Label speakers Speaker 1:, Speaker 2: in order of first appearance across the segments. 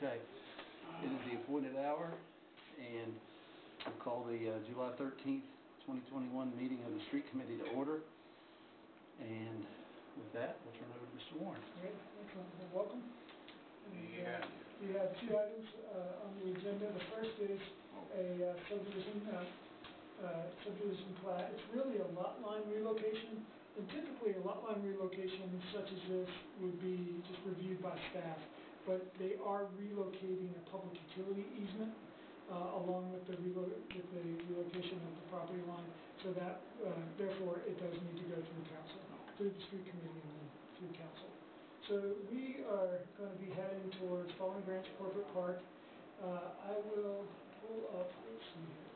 Speaker 1: Okay. It is the appointed hour, and I'll call the July 13th, 2021 meeting of the Street Committee to order. And with that, we'll turn it over to Mr. Warren.
Speaker 2: Great. Excellent. Welcome. We have two items on the agenda. The first is a subdivision plat. It's really a lot line relocation, and typically a lot line relocation such as this would be just reviewed by staff, but they are relocating a public utility easement along with the relocation of the property line, so that therefore it does need to go through council, through the street committee, and then through council. So we are going to be heading towards Fallen Branch Corporate Park. I will pull up, let's see here.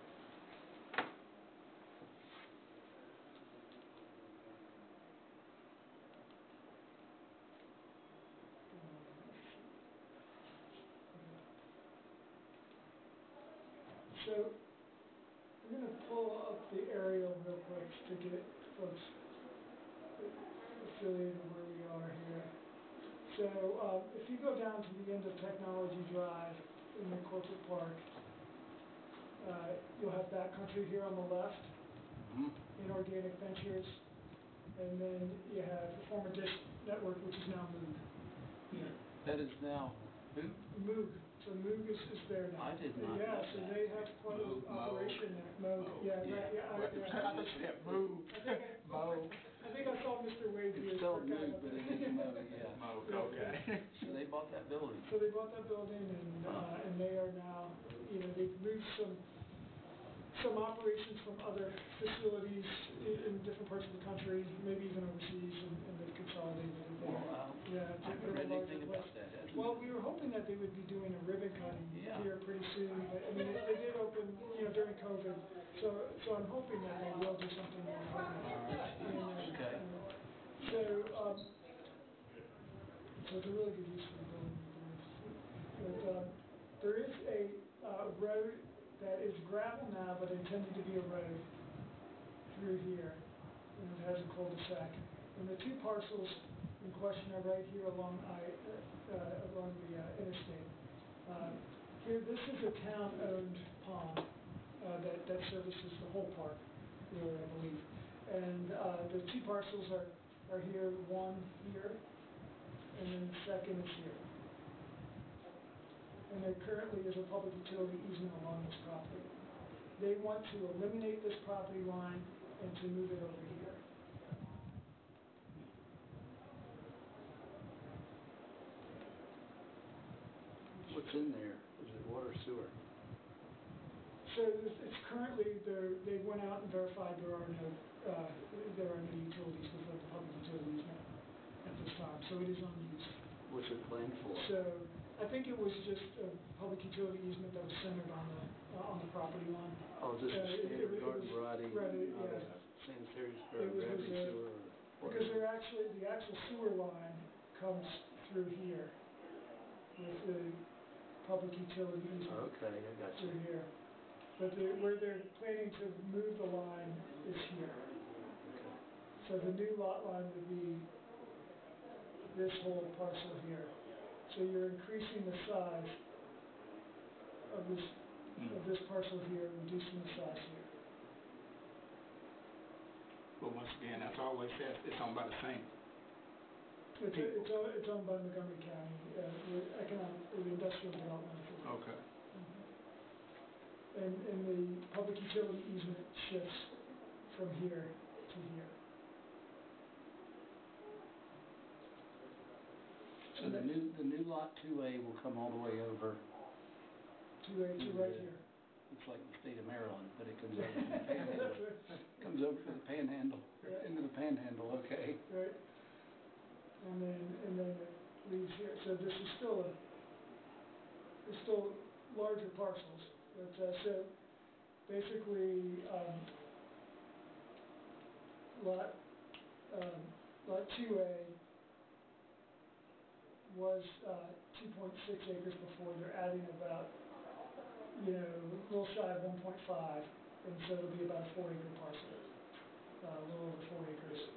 Speaker 2: So I'm going to pull up the aerial real quick to get folks affiliated where we are here. So if you go down to the end of Technology Drive in the corporate park, you'll have Backcountry here on the left, Inorganic Ventures, and then you have the former Dish Network, which is now Moog.
Speaker 1: That is now who?
Speaker 2: Moog. So Moog is there now.
Speaker 1: I did not.
Speaker 2: Yeah, so they have quite an operation there. Moog. Yeah, right. Yeah,
Speaker 1: Moog. Moog.
Speaker 2: I think I saw Mr. Wade here.
Speaker 1: It's spelled Moog, but it is Moog. Yeah.
Speaker 3: Moog. Okay.
Speaker 1: So they bought that building.
Speaker 2: So they bought that building, and they are now, they've moved some operations from other facilities in different parts of the country, maybe even overseas, and they've consolidated it there.
Speaker 1: I haven't read anything about that.
Speaker 2: Well, we were hoping that they would be doing a ribbon cutting here pretty soon, but I mean, they did open, during COVID, so I'm hoping that they will do something more permanent.
Speaker 1: Okay.
Speaker 2: So it's a really good use for the building. But there is a road that is gravel now, but intended to be a road through here, and it has a cul-de-sac. And the two parcels in question are right here along the interstate. Here, this is a town-owned pond that services the whole park, really, I believe. And the two parcels are here, one here, and then the second is here. And there currently is a public utility easement along this property. They want to eliminate this property line and to move it over here.
Speaker 1: What's in there? Is it water, sewer?
Speaker 2: So it's currently they went out and verified there are no utilities within the public utility easement at this time. So it is unused.
Speaker 1: What's it planned for?
Speaker 2: So I think it was just a public utility easement that was centered on the property line.
Speaker 1: Oh, just a standard garden variety, sanitary or gravity sewer?
Speaker 2: Because the actual sewer line comes through here with the public utility easement.
Speaker 1: Okay, I got you.
Speaker 2: Through here. But where they're planning to move the line is here.
Speaker 1: Okay.
Speaker 2: So the new lot line would be this whole parcel here. So you're increasing the size of this parcel here, reducing the size here.
Speaker 3: But once again, that's always said, it's owned by the same.
Speaker 2: It's owned by Montgomery County, the industrial development.
Speaker 3: Okay.
Speaker 2: And the public utility easement shifts from here to here.
Speaker 1: So the new lot 2A will come all the way over.
Speaker 2: 2A to right here.
Speaker 1: Looks like the state of Maryland, but it comes over to the panhandle. Comes over to the panhandle, into the panhandle. Okay.
Speaker 2: Right. And then it leaves here. So this is still larger parcels. But so basically, lot 2A was 2.6 acres before. They're adding about, a little shy of 1.5, and so it'll be about a 4-acre parcel, a little over 4 acres.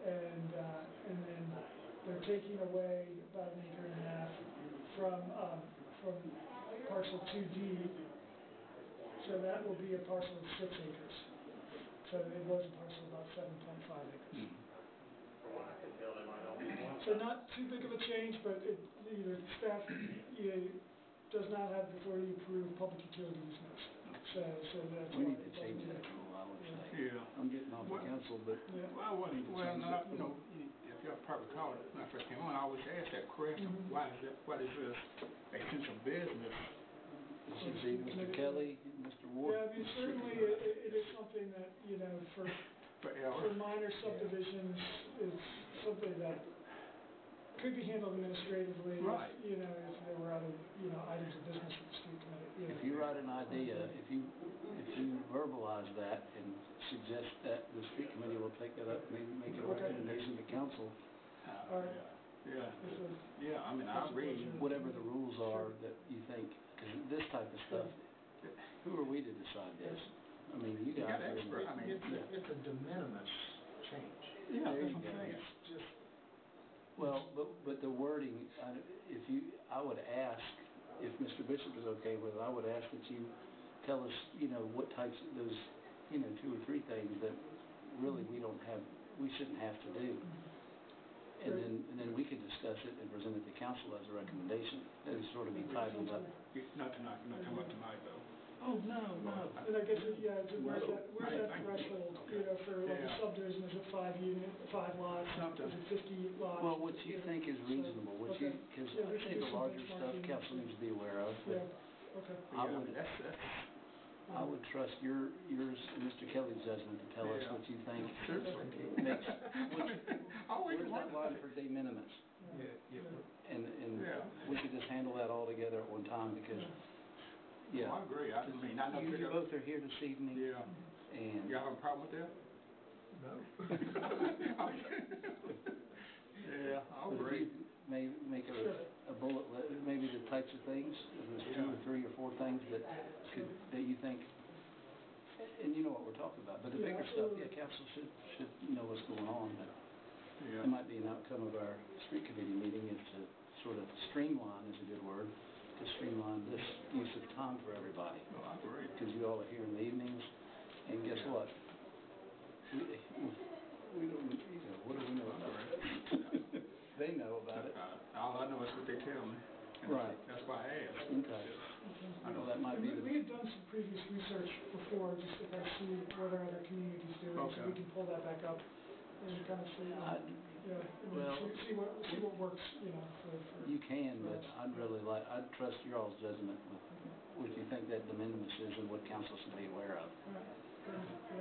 Speaker 2: And then they're taking away about 1.5 acres from from parcel 2D. So that will be a parcel of 6 acres. So it was a parcel of about 7.5 acres. So not too big of a change, but staff does not have before you approve public utility easements. So that's
Speaker 1: We
Speaker 2: why
Speaker 1: need to
Speaker 2: it's
Speaker 1: change
Speaker 2: on
Speaker 1: that
Speaker 2: here.
Speaker 1: rule, I would say.
Speaker 3: Yeah.
Speaker 1: I'm getting off the
Speaker 3: Well-
Speaker 1: council, but
Speaker 2: Yeah.
Speaker 3: Well, what, well, not, you know, if y'all probably call it, when I first came on, I always ask that question,
Speaker 2: Mhm.
Speaker 3: why is this essential business?
Speaker 1: it should be Mr. Kelly, Mr. Ward.
Speaker 2: Yeah, I mean, certainly it is something that, for
Speaker 3: Forever.
Speaker 2: minor subdivisions, is something that could be handled administratively.
Speaker 3: Right.
Speaker 2: If there were other, items of business with the street committee.
Speaker 1: If you write an idea, if you verbalize that and suggest that the street committee will take that up, maybe make a
Speaker 2: Okay.
Speaker 1: recommendation to council,
Speaker 2: All right.
Speaker 3: Yeah,
Speaker 2: This is-
Speaker 3: yeah, I mean, I agree.
Speaker 1: whatever the rules are that you think, because this type of stuff, who are we to decide this? I mean, you
Speaker 3: You
Speaker 1: guys
Speaker 3: got
Speaker 1: are.
Speaker 3: expert, I mean,
Speaker 4: It's a de minimis change.
Speaker 3: yeah,
Speaker 1: There
Speaker 3: that's
Speaker 1: you
Speaker 3: what I'm
Speaker 1: go.
Speaker 3: saying.
Speaker 4: It's just,
Speaker 1: Well, but the wording, I would ask, if Mr. Bishop is okay with it, I would ask that you tell us, what types of those, 2 or 3 things that really we shouldn't have to do. And then we could discuss it and present it to council as a recommendation. It would sort of be tightened up.
Speaker 3: Not tonight, not talking about tonight, though.
Speaker 1: Oh, no.
Speaker 2: And I guess, where's that threshold, for like a
Speaker 3: Yeah.
Speaker 2: subdivision, is it 5 lots?
Speaker 3: Something.
Speaker 2: Is it 50 lots?
Speaker 1: Well, what you think is reasonable,
Speaker 2: Okay.
Speaker 1: because
Speaker 2: Yeah,
Speaker 1: I
Speaker 2: there should
Speaker 1: think
Speaker 2: be
Speaker 1: the
Speaker 2: some
Speaker 1: larger stuff
Speaker 2: benchmarking.
Speaker 1: council needs to be aware of.
Speaker 2: Yeah,
Speaker 1: But
Speaker 2: okay.
Speaker 1: I
Speaker 3: Yeah,
Speaker 1: would-
Speaker 3: that's,
Speaker 1: I would trust yours and Mr. Kelly's judgment to tell us
Speaker 3: Yeah.
Speaker 1: what you think
Speaker 3: seriously.
Speaker 1: makes,
Speaker 3: Always
Speaker 1: where's that
Speaker 3: wondered.
Speaker 1: line for de minimis?
Speaker 4: yeah,
Speaker 1: And
Speaker 3: Yeah.
Speaker 1: we could just handle that all together at one time, because,
Speaker 3: Well, I agree, I mean, I know.
Speaker 1: You both are here this evening,
Speaker 3: Yeah.
Speaker 1: and
Speaker 3: Y'all have a problem with that?
Speaker 4: no.
Speaker 3: Yeah, I
Speaker 1: but if
Speaker 3: agree.
Speaker 1: you may make a bullet list, maybe the types of things, if there's 2 or 3 or 4 things that you think, and you know what we're talking about, but the
Speaker 2: Yeah,
Speaker 1: bigger stuff,
Speaker 2: absolutely.
Speaker 1: council should know what's going on, but
Speaker 3: Yeah.
Speaker 1: it might be an outcome of our street committee meeting is to sort of streamline, is a good word, to streamline this use of time for everybody.
Speaker 3: No, I agree.
Speaker 1: Because you all are here in the evenings, and guess what? We don't, what do we know about it? They know about it.
Speaker 3: All I know is what they tell me. And
Speaker 1: Right.
Speaker 3: That's why I asked.
Speaker 1: Okay. I know that might be
Speaker 2: And
Speaker 1: the,
Speaker 2: we had done some previous research before, just to kind of see what are other communities doing, so
Speaker 3: Okay.
Speaker 2: we can pull that back up and kind of see,
Speaker 1: well,
Speaker 2: see what works, for.
Speaker 1: you can, but I'd trust your all's judgment with what you think that de minimis is and what council should be aware of.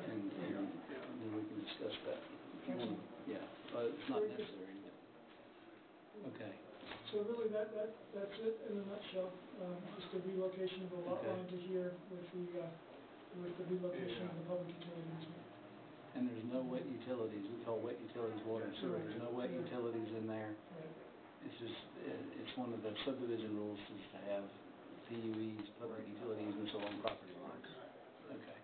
Speaker 1: And then we can discuss that. If you want to, it's not necessary, but, okay.
Speaker 2: So really, that's it in a nutshell, just the relocation of the lot
Speaker 1: Okay.
Speaker 2: line to here with the relocation of the public utility easement.
Speaker 1: And there's no wet utilities, we call wet utilities water and sewer, there's no wet utilities in there.
Speaker 2: Right.
Speaker 1: It's just, it's one of the subdivision rules is to have PUEs, public utilities, and so on property lines. Okay.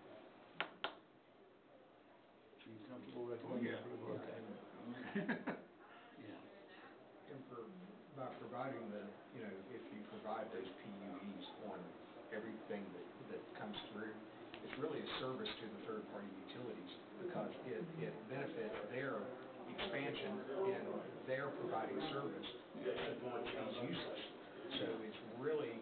Speaker 1: So you comfortable recommending
Speaker 3: Yeah.
Speaker 1: approval? Okay. Yeah.
Speaker 4: And by providing if you provide those PUEs on everything that comes through, it's really a service to the third-party utilities, because it benefits their expansion and their providing service that supports these uses. So it's really,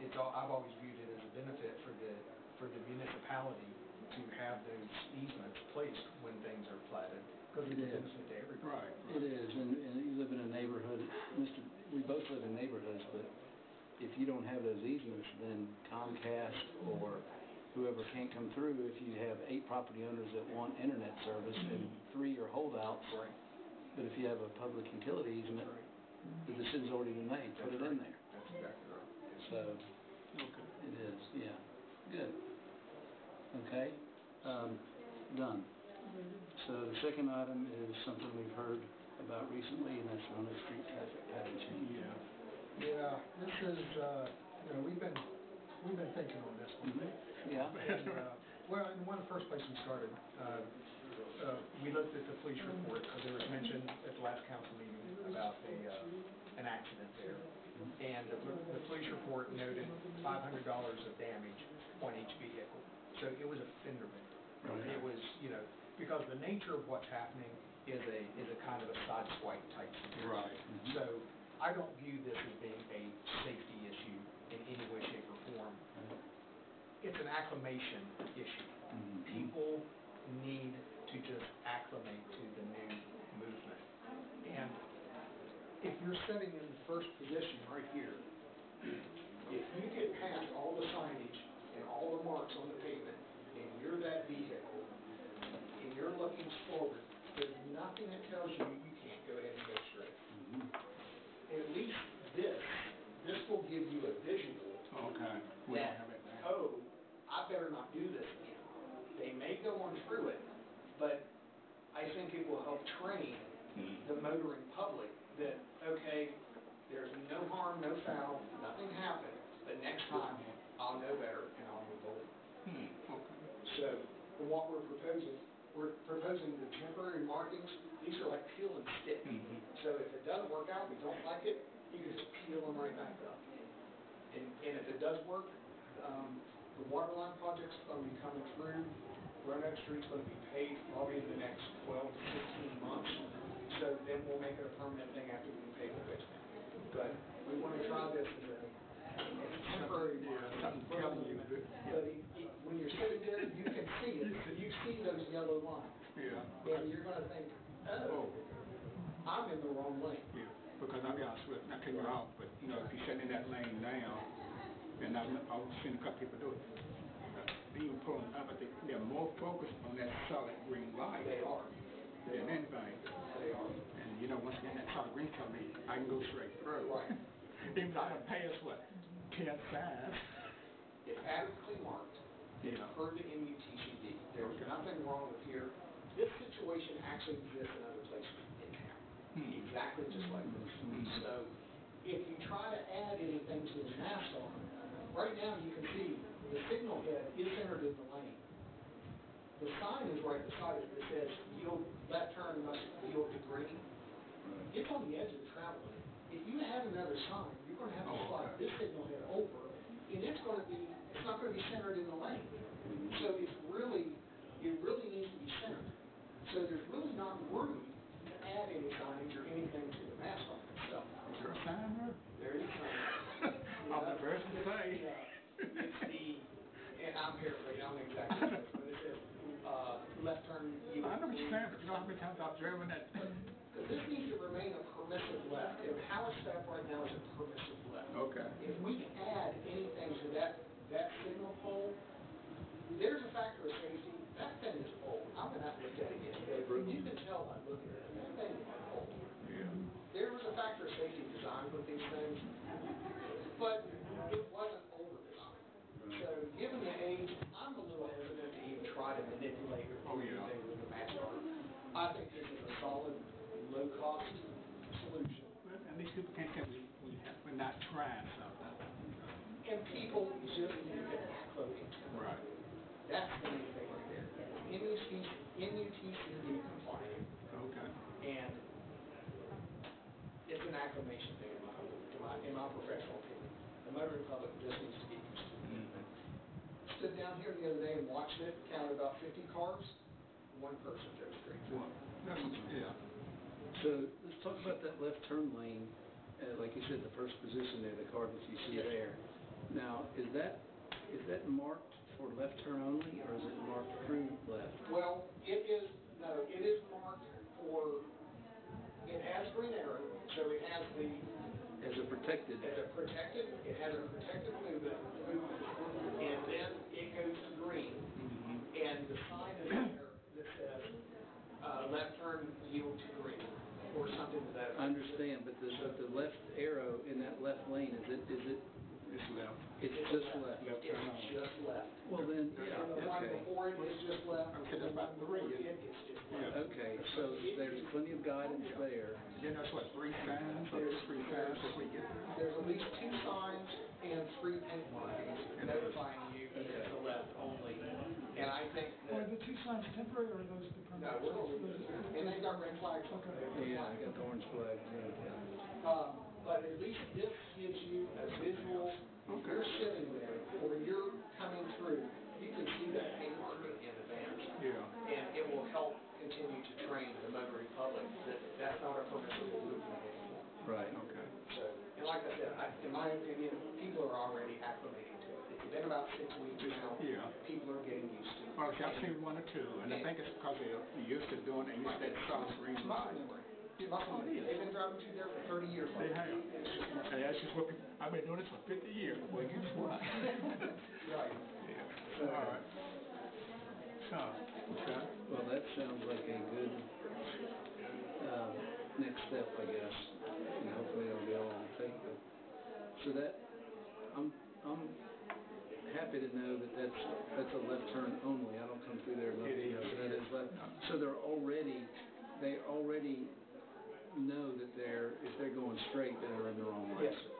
Speaker 4: I've always viewed it as a benefit for the municipality to have those easements placed when things are platted, because it's a
Speaker 1: It is.
Speaker 4: benefit to everybody.
Speaker 3: Right.
Speaker 1: It is, and you live in a neighborhood, we both live in neighborhoods, but if you don't have those easements, then Comcast or whoever can't come through, if you have 8 property owners that want internet service and 3 are holdouts,
Speaker 4: Right.
Speaker 1: but if you have a public utility easement, the decision's already been made, put it in there.
Speaker 4: That's exactly right.
Speaker 1: So,
Speaker 3: Okay.
Speaker 1: it is, yeah, good. Okay, done. So the second item is something we've heard about recently, and that's on the street traffic pattern change.
Speaker 3: Yeah.
Speaker 4: Yeah, this is, we've been thinking on this one.
Speaker 1: Yeah,
Speaker 4: And, well, and one of the first places we started, we looked at the police report, because there was mention at the last council meeting about an accident there. And the police report noted $500 of damage on each vehicle. So it was a fender bender.
Speaker 1: Okay.
Speaker 4: It was, because the nature of what's happening is a kind of a sideswipe type situation.
Speaker 3: Right.
Speaker 4: So I don't view this as being a safety issue in any way, shape, or form. It's an acclimation issue. People need to just acclimate to the new movement. And if you're sitting in the first position right here, if you get past all the signage and all the marks on the pavement, and you're that vehicle, and you're looking forward, there's nothing that tells you you can't go ahead and go straight. At least this will give you a visual
Speaker 3: Okay. We don't have it now.
Speaker 4: oh, I better not do this again. They may go on through it, but I think it will help train the motoring public that, okay, there's no harm, no foul, nothing happened, but next time I'll know better and I'll move over.
Speaker 3: Okay.
Speaker 4: So what we're proposing the temporary markings. These are like peel and stick. So if it doesn't work out, we don't like it, you can just peel them right back up. And if it does work, the water line project's going to be coming through. Roanoke Street's going to be paved probably in the next 12 to 16 months. So then we'll make it a permanent thing after we pave the basement. But we want to try this as a temporary
Speaker 3: Something telling you that.
Speaker 4: But when you're sitting there, you can see it. You see those yellow lines.
Speaker 3: Yeah.
Speaker 4: And you're going to think, oh, I'm in the wrong lane.
Speaker 3: Yeah. Because I'll be honest with you, not taking you off, but if you're sitting in that lane now, and I've seen a couple people do it. They even pulling up, but they're more focused on that solid green light.
Speaker 4: They are.
Speaker 3: Than anything.
Speaker 4: They are.
Speaker 3: And once again, that solid green tells me I can go straight through.
Speaker 4: Right.
Speaker 3: Even though I pass what? 10 signs.
Speaker 4: It's adequately marked. It's per the MUTCD. There's nothing wrong with here. This situation actually exists in other places in town. Exactly just like this. So if you try to add anything to the mask on, right now you can see the signal head is centered in the lane. The sign is right beside it that says yield, left turn must yield to green. It's on the edge of the travel lane. If you add another sign, you're going to have to slide this signal head over, and it's not going to be centered in the lane. So it really needs to be centered. So there's really not room to add any signage or anything to the mask on itself.
Speaker 3: Is there a sign there?
Speaker 4: There is a sign.
Speaker 3: I'm the first to say.
Speaker 4: It's and I'm paraphrasing, I don't know exactly what it is, but it says left turn.
Speaker 3: I know what you're saying, but you know how many times I've driven that?
Speaker 4: This needs to remain a permissive left, and how it's set up right now is a permissive left.
Speaker 3: Okay.
Speaker 4: If we add anything to that signal pole, there's a factor of safety. That thing is old. I'm going to have to look at it again. You can tell by looking at it. That thing is old.
Speaker 3: Yeah.
Speaker 4: There was a factor of safety designed with these things, but it wasn't over-designed. So given the age, I'm a little hesitant to even try to manipulate or do anything with the match art. I think this is a solid, low-cost solution.
Speaker 3: And these people can't say we're not trying something.
Speaker 4: And people just need to acclimate to it.
Speaker 3: Right.
Speaker 4: That's the main thing right there. MUTCD compliant.
Speaker 3: Okay.
Speaker 4: And it's an acclimation thing in my professional opinion. The motoring public just needs to get used to it. Stood down here the other day and watched it, counted about 50 cars, one person drove straight through.
Speaker 3: Yeah.
Speaker 1: So let's talk about that left turn lane, like you said, the first position there, the car that you see there. Now, is that marked for left turn only, or is it marked through left?
Speaker 4: Well, it is marked for, it has green arrow, so it has
Speaker 1: As a protected.
Speaker 4: it has a protected movement, and then it goes to green, and the sign is there that says, left turn yield to green, or something to that effect.
Speaker 1: I understand, but the left arrow in that left lane, is it?
Speaker 3: It's left.
Speaker 1: It's just left.
Speaker 3: Left turn on.
Speaker 4: It's just left.
Speaker 1: Well then, yeah,
Speaker 4: And the one
Speaker 1: okay.
Speaker 4: before it is just left.
Speaker 3: Okay, that's about three, isn't it?
Speaker 4: It's just left.
Speaker 1: Okay, so there's plenty of guidance there.
Speaker 3: Then that's what, 3 signs? There's 3 signs if we get there.
Speaker 4: There's at least 2 signs and 3 paint markings notifying you that it's the left only. And I think
Speaker 2: Well,
Speaker 4: that
Speaker 2: the 2 signs temporary or are those the permanent?
Speaker 5: No, we're gonna,
Speaker 2: Those-
Speaker 5: and they got red flags on
Speaker 2: Okay.
Speaker 5: there.
Speaker 1: Yeah, I got the orange flag too.
Speaker 5: But at least this gives you a visual, if you're sitting there, or you're coming through, you can see that paint marker in advance.
Speaker 3: Yeah.
Speaker 5: And it will help continue to train the motoring public that that's not a permissible movement anymore.
Speaker 1: Right.
Speaker 3: Okay.
Speaker 5: So, and like I said, in my opinion, people are already acclimating to it. It's been about 6 weeks now.
Speaker 3: Yeah.
Speaker 5: People are getting used to it.
Speaker 3: Well, see, I've seen one or two, and I think it's because they're used to doing it, used to that solid green
Speaker 5: It's
Speaker 3: light.
Speaker 5: muscle memory. It's muscle memory. They've been driving through there for 30 years.
Speaker 3: They have. And that's just what people, I've been doing this for 50 years. Well, guess what?
Speaker 5: Right.
Speaker 3: Yeah. All right. So, okay.
Speaker 1: Well, that sounds like a good next step, I guess. And hopefully it'll be all in favor. So that, I'm happy to know that that's a left turn only. I don't come through there enough to know that is left. So they already know that if they're going straight, then they're in the wrong lane.
Speaker 5: Yes, sir.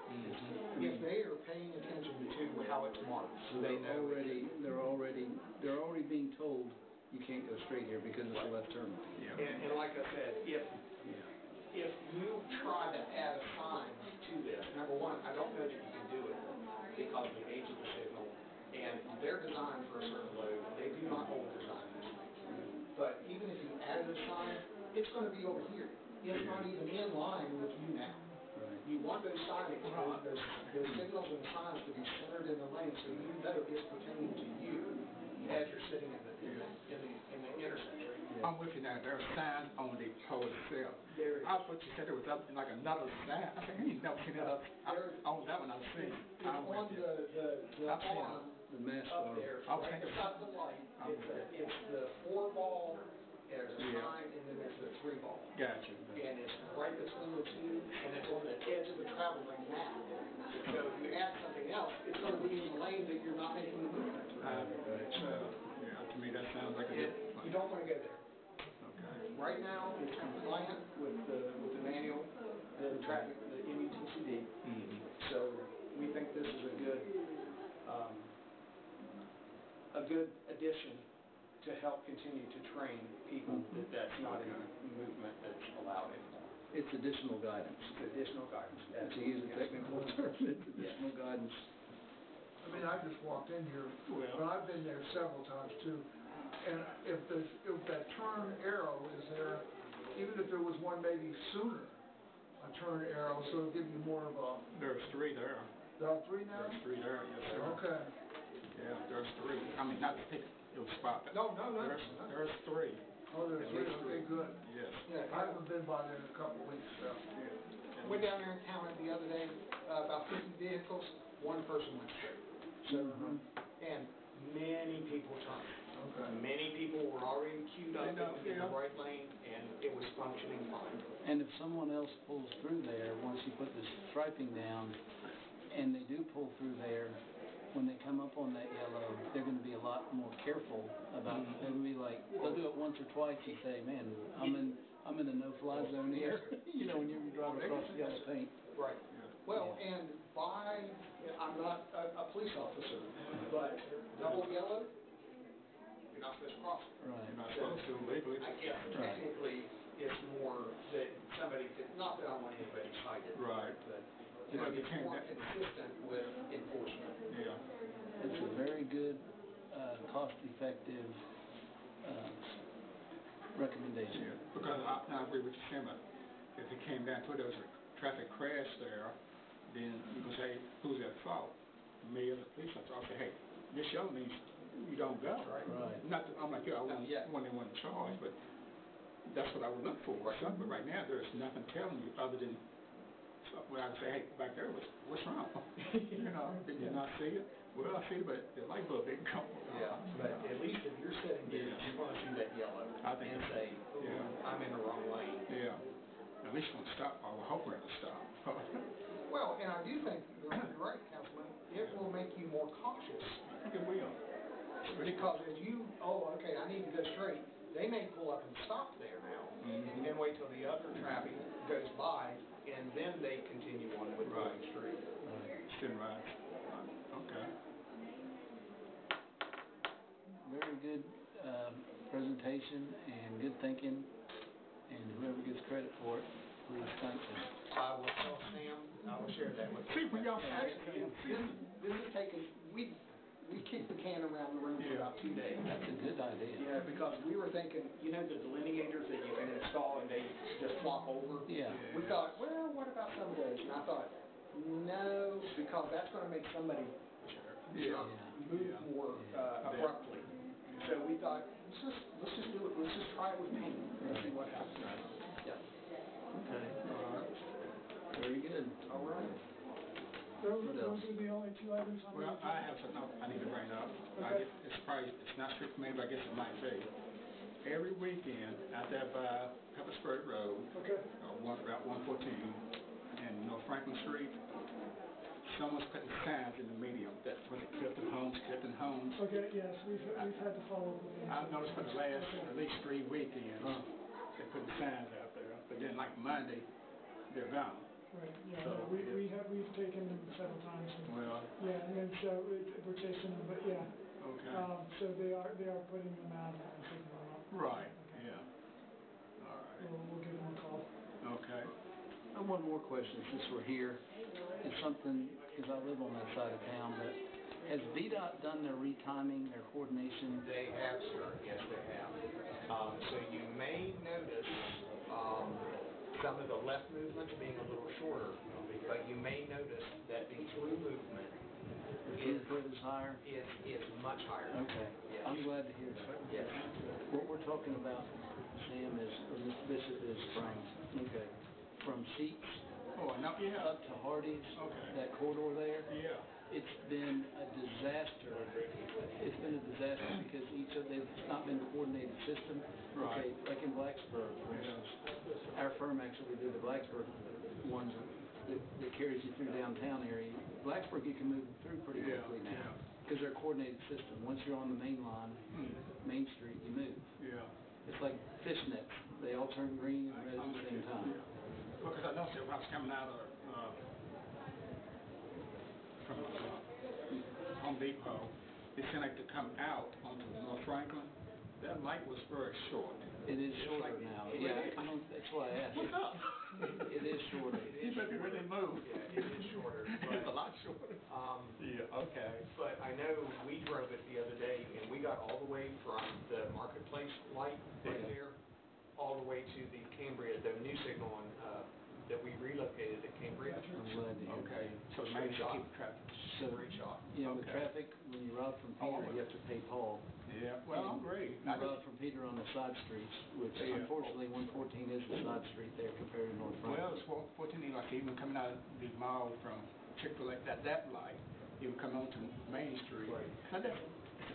Speaker 5: If they are paying attention to how it's marked,
Speaker 1: So
Speaker 5: they
Speaker 1: they're
Speaker 5: know.
Speaker 1: already being told you can't go straight here because it's a left turn.
Speaker 3: Yeah.
Speaker 5: And like I said, if you try to add a sign to this, number one, I don't know that you can do it because of the age of the signal, and they're designed for a certain load. They do not hold their signs. But even if you added a sign, it's going to be over here. It's not even in line with you now.
Speaker 1: Right.
Speaker 5: You want those signage, those signals and signs to be centered in the lane so you know it's pertaining to you as you're sitting in the intersection.
Speaker 3: I'm with you now. There's a sign on the pole itself.
Speaker 5: There it is.
Speaker 3: I thought you said it was up in like another sign. I said, you never seen that up. On that one I've seen.
Speaker 5: It's
Speaker 3: I'm
Speaker 5: on
Speaker 3: with you.
Speaker 5: the
Speaker 3: I've seen
Speaker 5: arm
Speaker 1: The mask
Speaker 5: up
Speaker 1: arm.
Speaker 5: there,
Speaker 3: I was
Speaker 5: right
Speaker 3: thinking-
Speaker 5: beside the light. It's the 4-ball, there's a
Speaker 3: Yeah.
Speaker 5: sign, and then there's the 3-ball.
Speaker 3: Gotcha.
Speaker 5: And it's right between the two, and it's on the edge of the travel lane now. So if you add something else, it's going to be in the lane that you're not making the movement through.
Speaker 3: Yeah, to me that sounds like a
Speaker 5: You
Speaker 3: good
Speaker 5: don't want to go there.
Speaker 3: Okay.
Speaker 5: Right now, it's compliant with the manual, the traffic, the MUTCD.
Speaker 3: Mm-hmm.
Speaker 5: So we think this is a good addition to help continue to train people that that's not a movement that's allowed anymore.
Speaker 1: It's additional guidance.
Speaker 5: It's additional guidance.
Speaker 1: To use a technical term, it's additional guidance.
Speaker 6: I mean, I just walked in here,
Speaker 3: Well-
Speaker 6: but I've been there several times too. And if that turn arrow is there, even if there was one maybe sooner, a turn arrow, so it'll give you more of a,
Speaker 3: There's 3 there.
Speaker 6: there are 3 now?
Speaker 3: There's 3 there, yes sir.
Speaker 6: Okay.
Speaker 3: Yeah, there's 3. I mean, not to pick your spot.
Speaker 5: No.
Speaker 3: There's 3.
Speaker 6: Oh, there's
Speaker 3: At
Speaker 6: 3,
Speaker 3: least
Speaker 6: okay,
Speaker 3: 3.
Speaker 6: good.
Speaker 3: Yes.
Speaker 5: Yeah,
Speaker 6: I haven't been by there in a couple of weeks, so.
Speaker 3: Yeah.
Speaker 5: went down there and counted the other day, about 50 vehicles, one person went straight. So, and many people turned.
Speaker 6: Okay.
Speaker 5: Many people were already queued up in
Speaker 3: Yeah.
Speaker 5: the right lane, and it was functioning fine.
Speaker 1: And if someone else pulls through there, once you put this striping down, and they do pull through there, when they come up on that yellow, they're going to be a lot more careful about. They'll be like, they'll do it once or twice and say, "Man, I'm in a no-fly zone here." You know, when you're driving across the yellow paint.
Speaker 5: Right. Well, and I'm not a police officer, but double yellow, you're not supposed to cross it.
Speaker 1: Right.
Speaker 3: You're not supposed to legally.
Speaker 5: I guess technically it's more that somebody could, not that I want anybody cited.
Speaker 3: Right.
Speaker 5: But,
Speaker 3: Well, it
Speaker 5: it's
Speaker 3: became
Speaker 5: more
Speaker 3: that-
Speaker 5: consistent with enforcement.
Speaker 3: Yeah.
Speaker 1: It's a very good, cost-effective recommendation.
Speaker 3: Yeah. Because I agree with you, Sam. If it came down to it, there was a traffic crash there, then you can say, who's at fault? Me as a police officer, I'll say, hey, this yellow means you don't go.
Speaker 5: Right.
Speaker 1: Right.
Speaker 3: I'm like, yeah, I wouldn't
Speaker 5: Yeah.
Speaker 3: want anyone to charge, but that's what I would look for. Right. But right now, there's nothing telling you other than when I would say, hey, back there, what's wrong? You know, did you not see it? Well, I see it, but the light bulb didn't come on.
Speaker 5: Yeah, but at least if you're sitting there,
Speaker 3: Yeah.
Speaker 5: you're going to see that yellow
Speaker 3: I think
Speaker 5: and
Speaker 3: it's-
Speaker 5: say,
Speaker 3: yeah.
Speaker 5: I'm in the wrong lane.
Speaker 3: Yeah. At least when stop, I would hope we're going to stop.
Speaker 5: Well, and I do think, you're right, Councilman, it will make you more cautious.
Speaker 3: It will.
Speaker 5: Because as okay, I need to go straight, they may pull up and stop there now,
Speaker 3: Mhm.
Speaker 5: and wait till the other traffic goes by, and then they continue on with going straight.
Speaker 3: Sitting right. Okay.
Speaker 1: Very good presentation and good thinking, and whoever gets credit for it, please thank them.
Speaker 5: I will tell Sam, I will share that with
Speaker 3: See,
Speaker 5: him.
Speaker 3: when y'all
Speaker 5: This has taken, we kicked the can around the room for about 2 days.
Speaker 1: That's a good idea.
Speaker 5: Yeah, because we were thinking, you know, the delineators that you can install and they just flop over?
Speaker 1: Yeah.
Speaker 5: We thought, well, what about some of those? And I thought, no, because that's gonna make somebody move more abruptly. So we thought, let's just do it, let's just try it with paint and see what happens. Yeah.
Speaker 1: Okay. Very good.
Speaker 5: All right.
Speaker 1: What else?
Speaker 2: Those are the only two items on the
Speaker 3: Well,
Speaker 2: agenda?
Speaker 3: I have something else I need to bring up.
Speaker 2: Okay.
Speaker 3: It's not strict for me, but I guess it might be. Every weekend, out there by Peppersburg Road,
Speaker 2: Okay.
Speaker 3: Route 114, and North Franklin Street, someone's putting signs in the medium that was it Clifton Homes, Clifton Homes.
Speaker 2: Okay, yes, we've had to follow up with them.
Speaker 3: I've noticed for the last at least 3 weekends, they're putting signs out there, but then like Monday, they're gone.
Speaker 2: Right, yeah,
Speaker 3: So,
Speaker 2: no, we've taken them several times. And,
Speaker 3: Well,
Speaker 2: yeah, and then so we're chasing them, but yeah.
Speaker 3: okay.
Speaker 2: So they are putting them out and taking them up.
Speaker 3: Right,
Speaker 2: Okay.
Speaker 3: yeah. All right,
Speaker 2: We'll give them a call.
Speaker 3: okay.
Speaker 1: And one more question, since we're here. It's something, because I live on that side of town, but has VDOT done their retiming, their coordination?
Speaker 5: They have, sir, yes, they have. So you may notice some of the left movements being a little shorter, but you may notice that the through movement
Speaker 1: The throughput is higher?
Speaker 5: is much higher.
Speaker 1: Okay.
Speaker 5: Yes.
Speaker 1: I'm glad to hear that.
Speaker 5: Yes.
Speaker 1: What we're talking about, Sam, is, or Mr. Bishop, is from Sheets
Speaker 3: Oh, no, yeah,
Speaker 1: up to Hardee's,
Speaker 3: Okay.
Speaker 1: that corridor there.
Speaker 3: yeah.
Speaker 1: It's been a disaster. It's been a disaster because it's not been a coordinated system.
Speaker 3: Right.
Speaker 1: Okay, like in Blacksburg, for instance, our firm actually did the Blacksburg ones that carries you through downtown area. Blacksburg, you can move through pretty
Speaker 3: Yeah,
Speaker 1: quickly now
Speaker 3: yeah.
Speaker 1: because they're a coordinated system. Once you're on the main line, Main Street, you move.
Speaker 3: Yeah.
Speaker 1: It's like fishnets. They all turn green and red at the same time.
Speaker 3: Because I noticed that when I was coming out of, from Home Depot, it seemed like to come out onto North Franklin, that light was very short.
Speaker 1: It is shorter now. Yeah, I don't, that's why I asked.
Speaker 3: What's up?
Speaker 1: It is shorter.
Speaker 3: You better really move.
Speaker 5: Yeah, it is shorter.
Speaker 3: It's a lot shorter. Yeah, okay.
Speaker 5: But I know we drove it the other day, and we got all the way from the Marketplace light right
Speaker 1: Yeah.
Speaker 5: there, all the way to the Cambria, the new signal on, that we relocated at Cambria.
Speaker 1: I'm glad to hear
Speaker 3: Okay,
Speaker 1: that.
Speaker 3: so maybe to keep traffic.
Speaker 1: So,
Speaker 5: Great shot.
Speaker 1: you know, with
Speaker 3: Okay.
Speaker 1: traffic, when you route from Peter, you have to pay Paul.
Speaker 3: Yeah, well, I'm great.
Speaker 1: You route from Peter on the side streets, which
Speaker 3: Yeah.
Speaker 1: unfortunately 114 is the side street there compared to North Franklin.
Speaker 3: Well, it's fortunately, like even coming out of the mall from Chick-fil-A, that light, you would come onto Main Street.
Speaker 5: Right.
Speaker 3: So that's,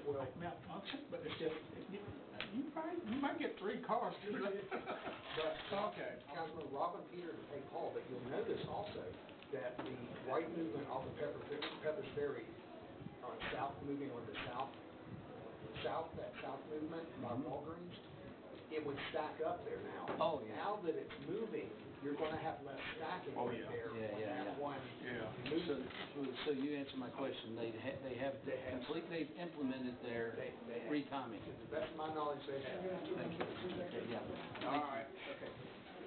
Speaker 5: Well,
Speaker 3: malfunction, but it's just, you might get 3 cars through it.
Speaker 5: But,
Speaker 3: Okay.
Speaker 5: Councilman Robin Peter to pay Paul, but you'll notice also that the right movement off of Pepper's Ferry on moving on the south, that south movement by Walgreens, it would stack up there now.
Speaker 1: Oh, yeah.
Speaker 5: Now that it's moving, you're gonna have less stacking
Speaker 3: Oh,
Speaker 5: right
Speaker 3: yeah.
Speaker 5: there
Speaker 1: Yeah,
Speaker 5: on
Speaker 1: yeah,
Speaker 5: that
Speaker 1: yeah.
Speaker 5: one
Speaker 1: So,
Speaker 5: movement.
Speaker 1: so you answered my question. They have
Speaker 5: They have.
Speaker 1: they've implemented their
Speaker 5: They have.
Speaker 1: retiming.
Speaker 5: To the best of my knowledge, they have.
Speaker 1: Thank you. Okay, yeah.
Speaker 3: All right.
Speaker 5: Okay.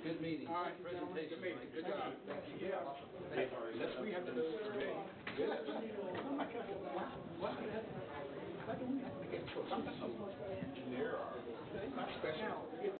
Speaker 1: Good meeting.
Speaker 3: All right,
Speaker 1: Presentation.
Speaker 3: good meeting. Good job.
Speaker 5: Thank you.
Speaker 3: Yeah.
Speaker 5: Thank you.
Speaker 3: Unless we have to do it for me.
Speaker 5: Yes. Oh my God. Wow.